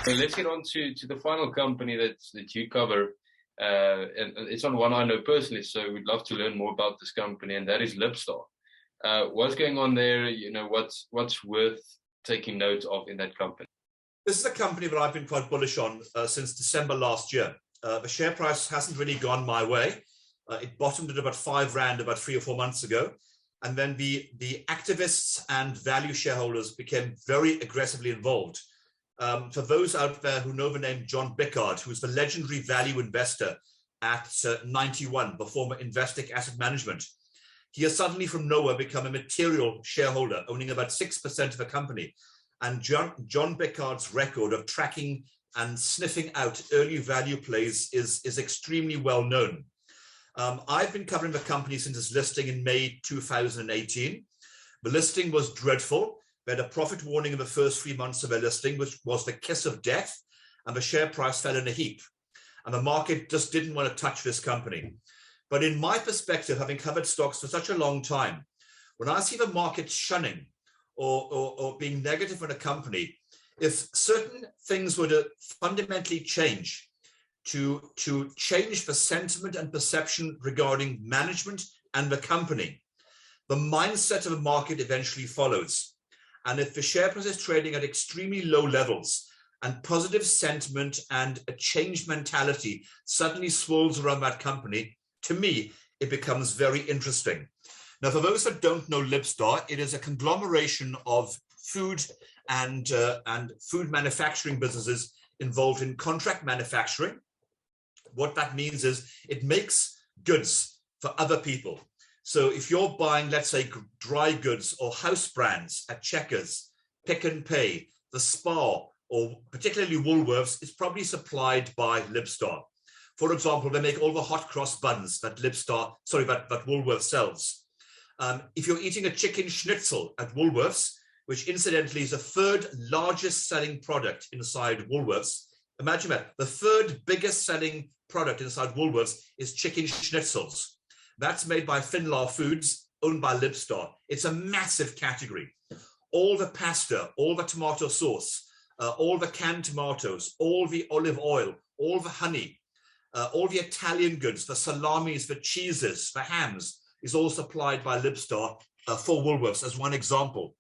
So let's get on to the final company that you cover. And it's on one I know personally, so we'd love to learn more about this company, and that is Libstar. What's going on there? You know, what's worth taking note of in that company? This is a company that I've been quite bullish on since December last year. The share price hasn't really gone my way. It bottomed at about R5 about 3 or 4 months ago. And then the activists and value shareholders became very aggressively involved. For those out there who know the name John Bickard, who was the legendary value investor at 91, the former Investec Asset Management, he has suddenly from nowhere become a material shareholder, owning about 6% of the company. And John Bickard's record of tracking and sniffing out early value plays is extremely well known. I've been covering the company since its listing in May 2018. The listing was dreadful. They had a profit warning in the first 3 months of their listing, which was the kiss of death, and the share price fell in a heap. And the market just didn't want to touch this company. But in my perspective, having covered stocks for such a long time, when I see the market shunning or being negative on a company, if certain things were to fundamentally change, to change the sentiment and perception regarding management and the company, the mindset of the market eventually follows. And if the share price is trading at extremely low levels and positive sentiment and a change mentality suddenly swirls around that company, to me, it becomes very interesting. Now, for those that don't know Libstar, it is a conglomeration of food and food manufacturing businesses involved in contract manufacturing. What that means is it makes goods for other people. So if you're buying, let's say, dry goods or house brands at Checkers, Pick n Pay, the Spa, or particularly Woolworths, it's probably supplied by Libstar. For example, they make all the hot cross buns that Woolworths sells. If you're eating a chicken schnitzel at Woolworths, which incidentally is the third largest selling product inside Woolworths, imagine that, the third biggest selling product inside Woolworths is chicken schnitzels. That's made by Finlar Foods, owned by Libstar. It's a massive category. All the pasta, all the tomato sauce, all the canned tomatoes, all the olive oil, all the honey, all the Italian goods, the salamis, the cheeses, the hams, is all supplied by Libstar for Woolworths, as one example.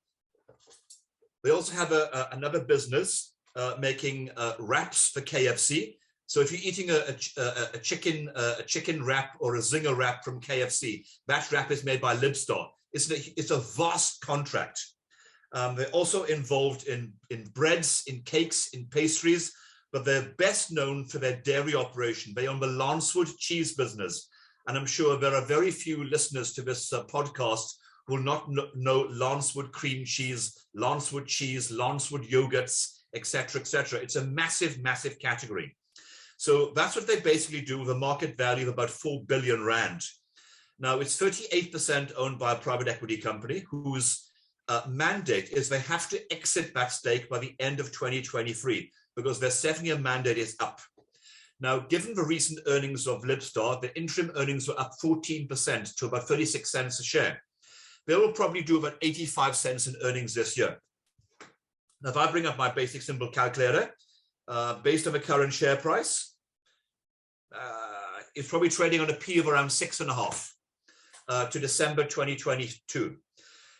They also have another business making wraps for KFC. So if you're eating a chicken wrap or a zinger wrap from KFC, that wrap is made by Libstar. It's a vast contract. They're also involved in breads, in cakes, in pastries, but they're best known for their dairy operation. They own the Lancewood cheese business. And I'm sure there are very few listeners to this podcast who will not know Lancewood cream cheese, Lancewood yogurts, etc., etc. It's a massive, massive category. So that's what they basically do with a market value of about 4 billion rand. Now, it's 38% owned by a private equity company whose mandate is they have to exit that stake by the end of 2023 because their 7-year mandate is up. Now, given the recent earnings of Libstar, the interim earnings were up 14% to about 36 cents a share. They will probably do about 85 cents in earnings this year. Now, if I bring up my basic simple calculator, based on the current share price, it's probably trading on a P of around 6.5 to December 2022.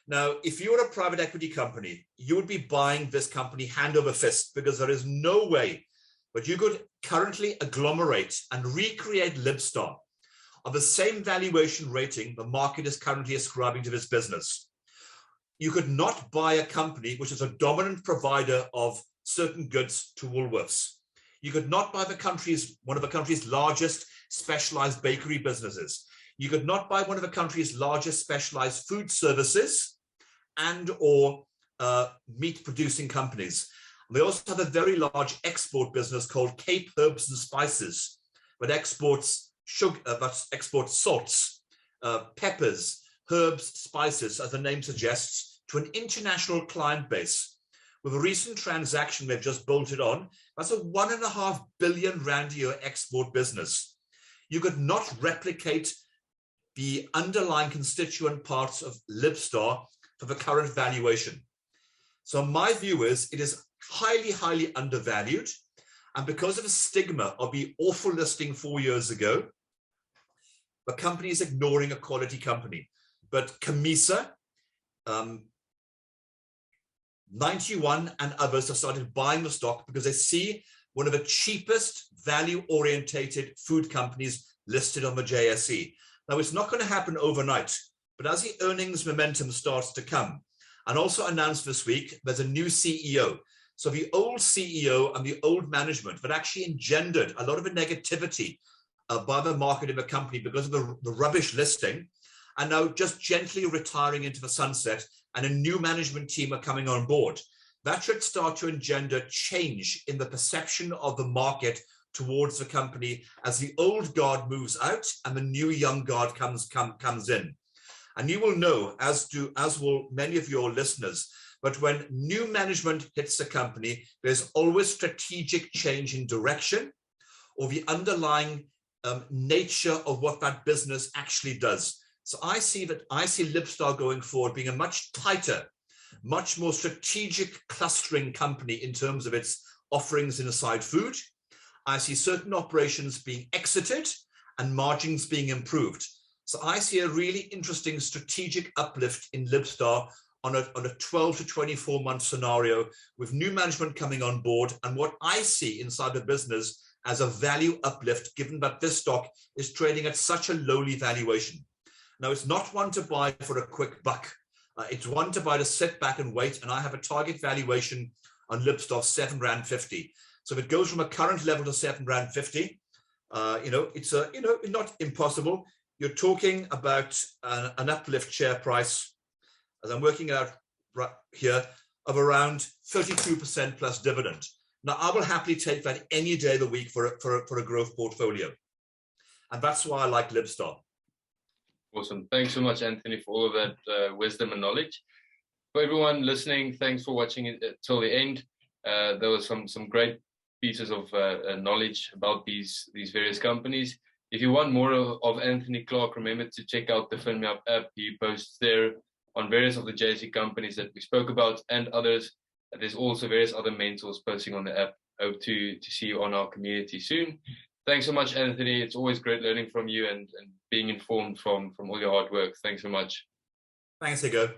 Now, if you were a private equity company, you would be buying this company hand over fist because there is no way that you could currently agglomerate and recreate Libstar of the same valuation rating the market is currently ascribing to this business. You could not buy a company which is a dominant provider of certain goods to Woolworths. You could not buy one of the country's largest specialized bakery businesses. You could not buy one of the country's largest specialized food services and or meat producing companies. They also have a very large export business called Cape Herbs and Spices that exports sugar, that exports salts, peppers, herbs, spices, as the name suggests, to an international client base. With a recent transaction they've just bolted on, that's a 1.5 billion rand a year export business. You could not replicate the underlying constituent parts of Libstar for the current valuation. So my view is it is highly undervalued. And because of a stigma of the awful listing 4 years ago, the company is ignoring a quality company. But Camisa, 91 and others have started buying the stock because they see one of the cheapest value-orientated food companies listed on the JSE. Now, it's not going to happen overnight, but as the earnings momentum starts to come, and also announced this week, there's a new CEO. So the old CEO and the old management that actually engendered a lot of the negativity by the market in the company because of the rubbish listing, are now just gently retiring into the sunset, and a new management team are coming on board. That should start to engender change in the perception of the market towards the company as the old guard moves out and the new young guard comes in. And you will know, as will many of your listeners, but when new management hits the company, there's always strategic change in direction or the underlying nature of what that business actually does. So I see Libstar going forward being a much tighter, much more strategic clustering company in terms of its offerings in aside food. I see certain operations being exited and margins being improved. So I see a really interesting strategic uplift in Libstar on a 12 to 24 month scenario with new management coming on board, and what I see inside the business as a value uplift, given that this stock is trading at such a lowly valuation. Now, it's not one to buy for a quick buck. It's one to buy to sit back and wait, and I have a target valuation on Libstar of R7.50. So if it goes from a current level to R7.50, it's not impossible. You're talking about an uplift share price, as I'm working out right here, of around 32% plus dividend. Now, I will happily take that any day of the week for a growth portfolio. And that's why I like Libstar. Awesome. Thanks so much, Anthony, for all of that wisdom and knowledge. For everyone listening, thanks for watching it till the end. There was some great pieces of knowledge about these various companies. If you want more of Anthony Clark, remember to check out the Phone Me Up app. He posts there on various of the JSE companies that we spoke about and others. There's also various other mentors posting on the app. Hope to see you on our community soon. Thanks so much, Anthony. It's always great learning from you and being informed from all your hard work. Thanks so much. Thanks, Higgo.